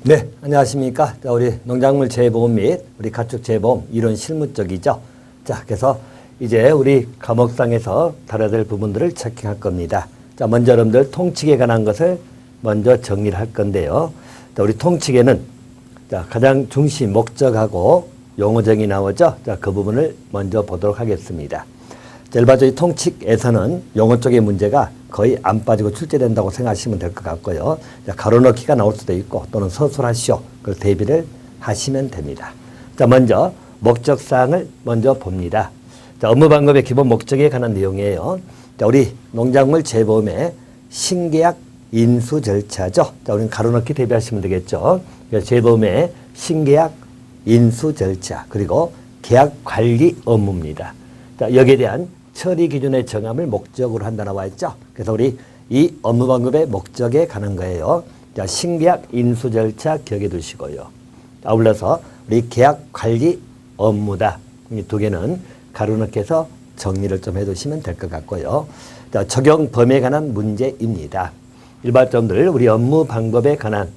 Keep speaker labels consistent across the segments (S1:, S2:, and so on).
S1: 네, 안녕하십니까. 자, 우리 농작물 재보험 및 우리 가축 재보험 이론 실무적이죠. 자, 그래서 이제 우리 과목상에서 다뤄야 될 부분들을 체킹할 겁니다. 자, 먼저 여러분들 통칙에 관한 것을 먼저 정리를 할 건데요. 자, 우리 통칙에는 자, 가장 중심 목적하고 용어정이 나오죠. 자, 그 부분을 먼저 보도록 하겠습니다. 자, 일반적인 통칙에서는 용어 쪽의 문제가 거의 안 빠지고 출제된다고 생각하시면 될 것 같고요. 자, 가로넣기가 나올 수도 있고 또는 서술하시오. 그 대비를 하시면 됩니다. 자, 먼저 목적사항을 먼저 봅니다. 자, 업무방법의 기본 목적에 관한 내용이에요. 자, 우리 농작물 재보험의 신계약 인수 절차죠. 자, 우리는 가로넣기 대비하시면 되겠죠. 재보험의 신계약 인수 절차 그리고 계약 관리 업무입니다. 자, 여기에 대한 처리 기준의 정함을 목적으로 한다 나와 있죠. 그래서 우리 이 업무방법의 목적에 관한 거예요. 자, 신계약 인수 절차 기억해 두시고요. 아울러서 우리 계약 관리 업무다. 이 두 개는 가로넣기해서 정리를 좀 해두시면 될 것 같고요. 자, 적용 범위에 관한 문제입니다. 일반점들 우리 업무 방법에 관한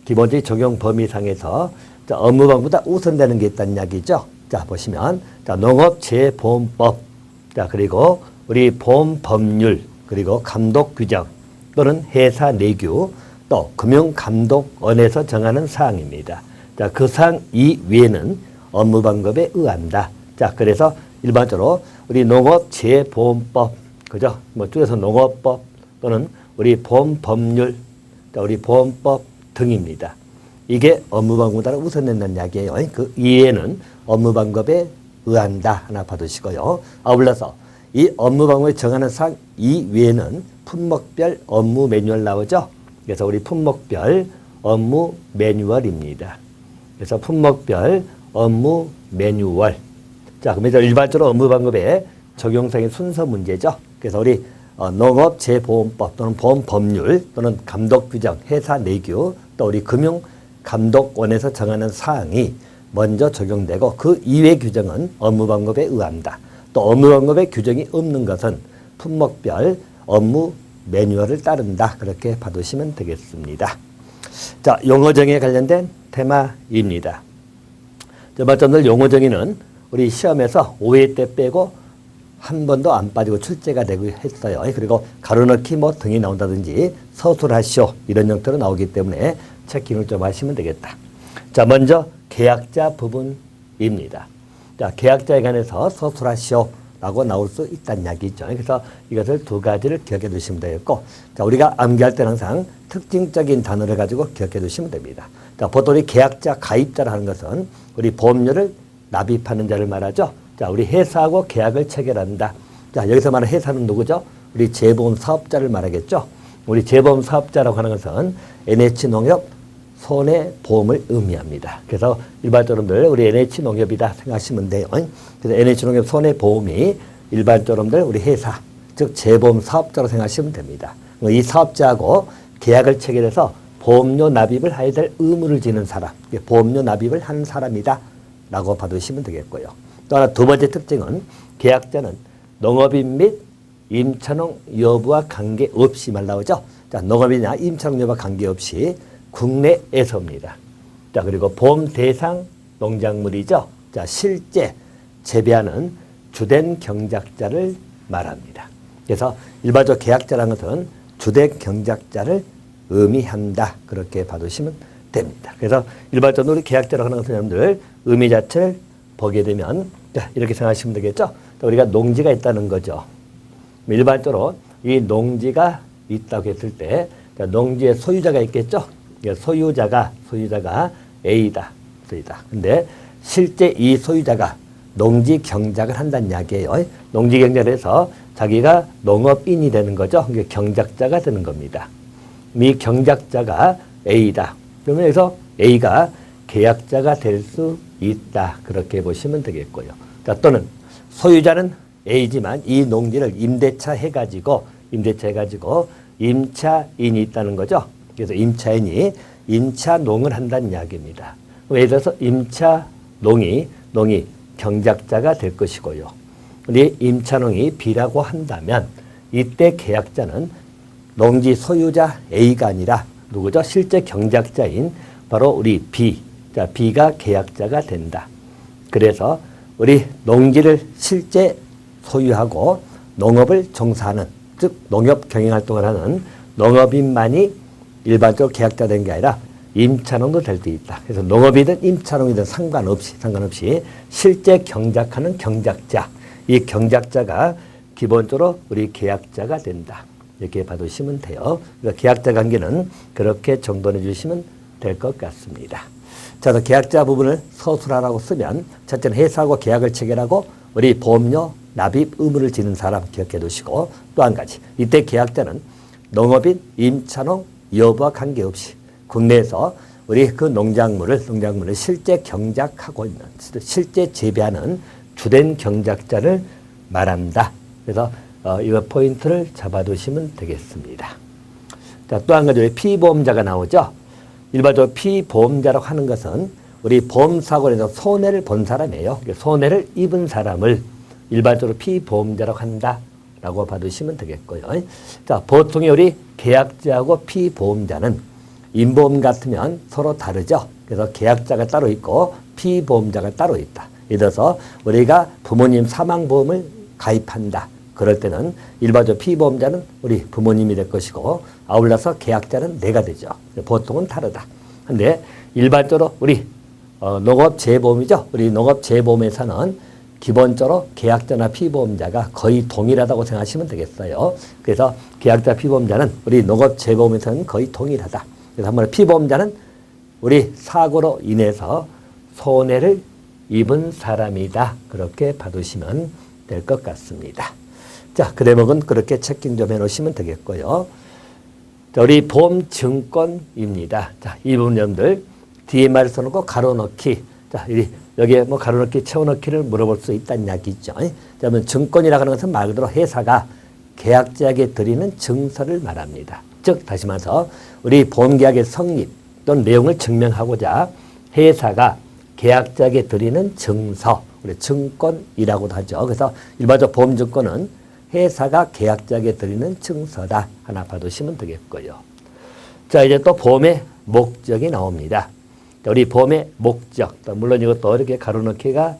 S1: 기본적인 적용 범위상에서 자, 업무 방법보다 우선되는 게 있다는 이야기죠. 자, 보시면 자, 농업재보험법 자, 그리고 우리 보험법률 그리고 감독규정 또는 회사 내규 또 금융감독원에서 정하는 사항입니다. 자, 그 사항 이외에는 업무 방법에 의한다. 자, 그래서 일반적으로 우리 농업재보험법 그죠? 뭐 줄여서 농업법 또는 우리 보험법률 자, 우리 보험법 등입니다. 이게 업무방법보다 우선된다는 이야기예요. 그 이외에는 업무방법에 의한다 하나 받으시고요. 아울러서 이 업무방법에 정하는 사항 이외에는 품목별 업무 매뉴얼 나오죠. 그래서 우리 품목별 업무 매뉴얼입니다. 그래서 품목별 업무 매뉴얼. 자, 그럼 이제 일반적으로 업무방법의 적용상의 순서 문제죠. 그래서 우리 농업재보험법 또는 보험법률 또는 감독규정, 회사 내규 또 우리 금융감독원에서 정하는 사항이 먼저 적용되고 그 이외 규정은 업무방법에 의한다. 또 업무방법에 규정이 없는 것은 품목별 업무 매뉴얼을 따른다. 그렇게 봐두시면 되겠습니다. 자, 용어정의에 관련된 테마입니다. 저번에 용어정의는 우리 시험에서 5회 때 빼고 한 번도 안 빠지고 출제가 되고 했어요. 그리고 가로넣기 뭐 등이 나온다든지 서술하시오 이런 형태로 나오기 때문에 체킹을 좀 하시면 되겠다. 자, 먼저 계약자 부분입니다. 자, 계약자에 관해서 서술하시오 라고 나올 수 있다는 이야기죠. 그래서 이것을 두 가지를 기억해 두시면 되겠고, 자, 우리가 암기할 때는 항상 특징적인 단어를 가지고 기억해 두시면 됩니다. 자, 보통 우리 계약자, 가입자를 하는 것은 우리 보험료를 납입하는 자를 말하죠. 자, 우리 회사하고 계약을 체결한다. 자, 여기서 말하는 회사는 누구죠? 우리 재보험 사업자를 말하겠죠. 우리 재보험 사업자라고 하는 것은 NH농협 손해보험을 의미합니다. 그래서 일반적으로들 우리 NH농협이다 생각하시면 돼요. 그래서 NH농협 손해보험이 일반적으로들 우리 회사, 즉 재보험 사업자로 생각하시면 됩니다. 이 사업자하고 계약을 체결해서 보험료 납입을 해야 될 의무를 지는 사람, 보험료 납입을 한 사람이다 라고 봐두시면 되겠고요. 또 하나 두 번째 특징은 계약자는 농업인 및 임차농 여부와 관계없이 말 나오죠. 자, 농업이나 임차농 여부와 관계없이 국내에서입니다. 자, 그리고 보험 대상 농작물이죠. 자, 실제 재배하는 주된 경작자를 말합니다. 그래서 일반적 계약자라는 것은 주된 경작자를 의미한다. 그렇게 봐두시면 됩니다. 그래서 일반적으로 우리 계약자라고 하는 것은 여러분들 의미 자체를 보게 되면 자, 이렇게 생각하시면 되겠죠. 우리가 농지가 있다는 거죠. 일반적으로 이 농지가 있다고 했을 때 자, 농지의 소유자가 있겠죠. 소유자가 A다. 근데 실제 이 소유자가 농지 경작을 한다는 이야기예요. 농지 경작을 해서 자기가 농업인이 되는 거죠. 경작자가 되는 겁니다. 이 경작자가 A다. 그러면 여기서 A가 계약자가 될 수 있다. 그렇게 보시면 되겠고요. 자, 또는 소유자는 A지만 이 농지를 임대차 해가지고 임차인이 있다는 거죠. 그래서 임차인이 임차농을 한다는 이야기입니다. 예를 들어서 임차농이 경작자가 될 것이고요. 근데 임차농이 B라고 한다면 이때 계약자는 농지 소유자 A가 아니라 누구죠? 실제 경작자인 바로 우리 B. 자, B가 계약자가 된다. 그래서 우리 농지를 실제 소유하고 농업을 종사하는, 즉 농협 경영활동을 하는 농업인만이 일반적으로 계약자 된 게 아니라 임차농도 될 수 있다. 그래서 농업이든 임차농이든 상관없이 실제 경작하는 경작자, 이 경작자가 기본적으로 우리 계약자가 된다. 이렇게 봐두시면 돼요. 그래서 계약자 관계는 그렇게 정돈해 주시면 될 것 같습니다. 자, 계약자 부분을 서술하라고 쓰면 첫째는 회사하고 계약을 체결하고 우리 보험료 납입 의무를 지는 사람 기억해 두시고, 또 한 가지 이때 계약자는 농업인, 임차농 여부와 관계없이 국내에서 우리 그 농작물을 실제 경작하고 있는, 실제 재배하는 주된 경작자를 말한다. 그래서 이거 포인트를 잡아두시면 되겠습니다. 자, 또 한 가지 피보험자가 나오죠. 일반적으로 피보험자라고 하는 것은 우리 보험사고로 해서 손해를 본 사람이에요. 손해를 입은 사람을 일반적으로 피보험자라고 한다라고 봐두시면 되겠고요. 자, 보통의 우리 계약자하고 피보험자는 임보험 같으면 서로 다르죠. 그래서 계약자가 따로 있고 피보험자가 따로 있다. 예를 들어서 우리가 부모님 사망보험을 가입한다. 그럴 때는 일반적으로 피보험자는 우리 부모님이 될 것이고, 아울러서 계약자는 내가 되죠. 보통은 다르다. 근데 일반적으로 우리 농업재보험이죠. 우리 농업재보험에서는 기본적으로 계약자나 피보험자가 거의 동일하다고 생각하시면 되겠어요. 그래서 계약자, 피보험자는 우리 농업재보험에서는 거의 동일하다. 그래서 한번 피보험자는 우리 사고로 인해서 손해를 입은 사람이다. 그렇게 봐두시면 될 것 같습니다. 자, 그 대목은 그렇게 체킹 좀 해놓으시면 되겠고요. 자, 우리 보험증권입니다. 자, 이 부분 여러분들 뒤에 말을 써놓고 가로 넣기. 자, 여기에 뭐 가로 넣기, 채워 넣기를 물어볼 수 있다는 이야기죠. 자, 그러면 증권이라고 하는 것은 말 그대로 회사가 계약자에게 드리는 증서를 말합니다. 즉, 다시 말해서 우리 보험계약의 성립 또는 내용을 증명하고자 회사가 계약자에게 드리는 증서, 우리 증권이라고도 하죠. 그래서 일반적으로 보험증권은 회사가 계약자에게 드리는 증서다. 하나 봐두시면 되겠고요. 자, 이제 또 보험의 목적이 나옵니다. 자, 우리 보험의 목적, 물론 이것도 이렇게 가로 넣기가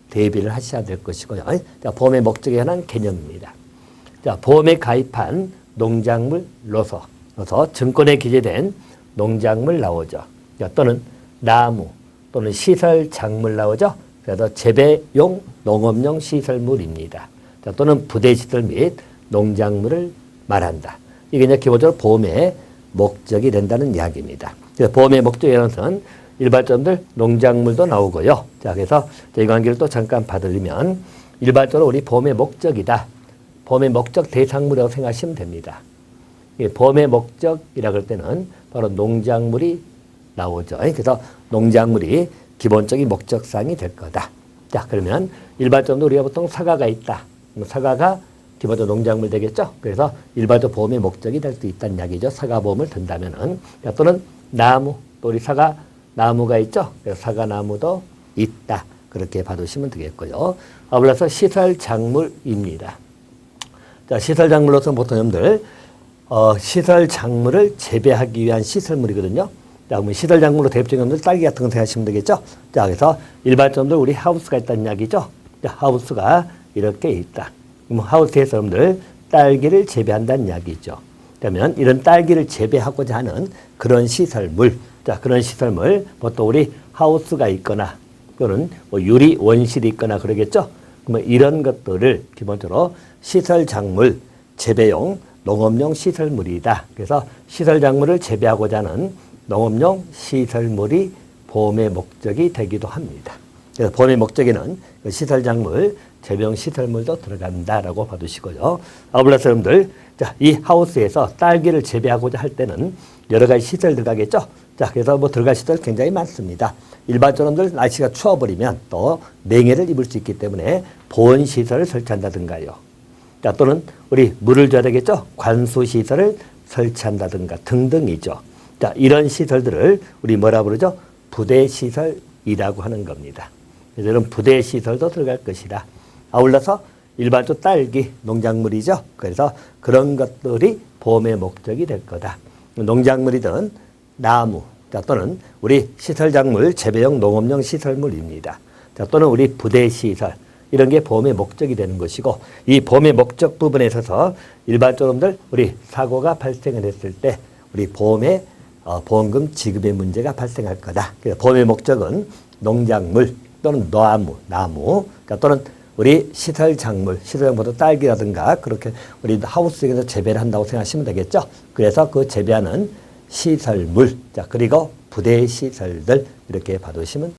S1: 대비를 하셔야 될 것이고요. 자, 보험의 목적에 관한 개념입니다. 자, 보험에 가입한 농작물로서 증권에 기재된 농작물 나오죠. 자, 또는 나무 또는 시설 작물 나오죠. 그래서 재배용 농업용 시설물입니다. 자, 또는 부대시설 및 농작물을 말한다. 이게 이제 기본적으로 보험의 목적이 된다는 이야기입니다. 그래서 보험의 목적에는 일반적으로 농작물도 나오고요. 자, 그래서 이 관계를 또 잠깐 봐드리면 일반적으로 우리 보험의 목적이다. 보험의 목적 대상물이라고 생각하시면 됩니다. 보험의 목적이라고 할 때는 바로 농작물이 나오죠. 그래서 농작물이 기본적인 목적사항이 될 거다. 자, 그러면 일반적으로 우리가 보통 사과가 있다. 사과가 기본적으로 농작물 되겠죠. 그래서 일반적 보험의 목적이 될 수 있다는 이야기죠. 사과보험을 든다면은. 또는 나무, 또 우리 사과 나무가 있죠. 그래서 사과나무도 있다. 그렇게 봐두시면 되겠고요. 아울러서 시설작물입니다. 자, 시설작물로서 보통 여러분들 시설작물을 재배하기 위한 시설물이거든요. 자, 그러면 시설작물로 대표적인 것들 딸기 같은 거 생각하시면 되겠죠. 자, 그래서 일반적으로 우리 하우스가 있다는 이야기죠. 자, 하우스가 이렇게 있다. 그럼 하우스에서 여러분들 딸기를 재배한다는 이야기죠. 그러면 이런 딸기를 재배하고자 하는 그런 시설물, 자, 그런 시설물, 보통 우리 하우스가 있거나 또는 뭐 유리 원실이 있거나 그러겠죠. 그러면 이런 것들을 기본적으로 시설작물, 재배용, 농업용 시설물이다. 그래서 시설작물을 재배하고자 하는 농업용 시설물이 보험의 목적이 되기도 합니다. 그래서 보험의 목적에는 그 시설작물, 재배용 시설물도 들어간다라고 봐두시고요. 아울러서 여러분들, 자, 이 하우스에서 딸기를 재배하고자 할 때는 여러 가지 시설 들어가겠죠. 자, 그래서 뭐 들어갈 시설 굉장히 많습니다. 일반적으로 날씨가 추워버리면 또 냉해를 입을 수 있기 때문에 보온 시설을 설치한다든가요. 자, 또는 우리 물을 줘야 되겠죠. 관수 시설을 설치한다든가 등등이죠. 자, 이런 시설들을 우리 뭐라 부르죠? 부대 시설이라고 하는 겁니다. 그래서 이런 부대 시설도 들어갈 것이다. 아울러서 일반적으로 딸기, 농작물이죠. 그래서 그런 것들이 보험의 목적이 될 거다. 농작물이든 나무 자, 또는 우리 시설작물, 재배용 농업용 시설물입니다. 자, 또는 우리 부대시설. 이런 게 보험의 목적이 되는 것이고, 이 보험의 목적 부분에 있어서 일반적으로들 우리 사고가 발생을 했을 때 우리 보험의 보험금 지급의 문제가 발생할 거다. 그래서 보험의 목적은 농작물 또는 나무, 그러니까 또는 우리 시설작물, 시설작물도 딸기라든가 그렇게 우리 하우스에서 재배를 한다고 생각하시면 되겠죠. 그래서 그 재배하는 시설물, 자, 그리고 부대 시설들 이렇게 봐두시면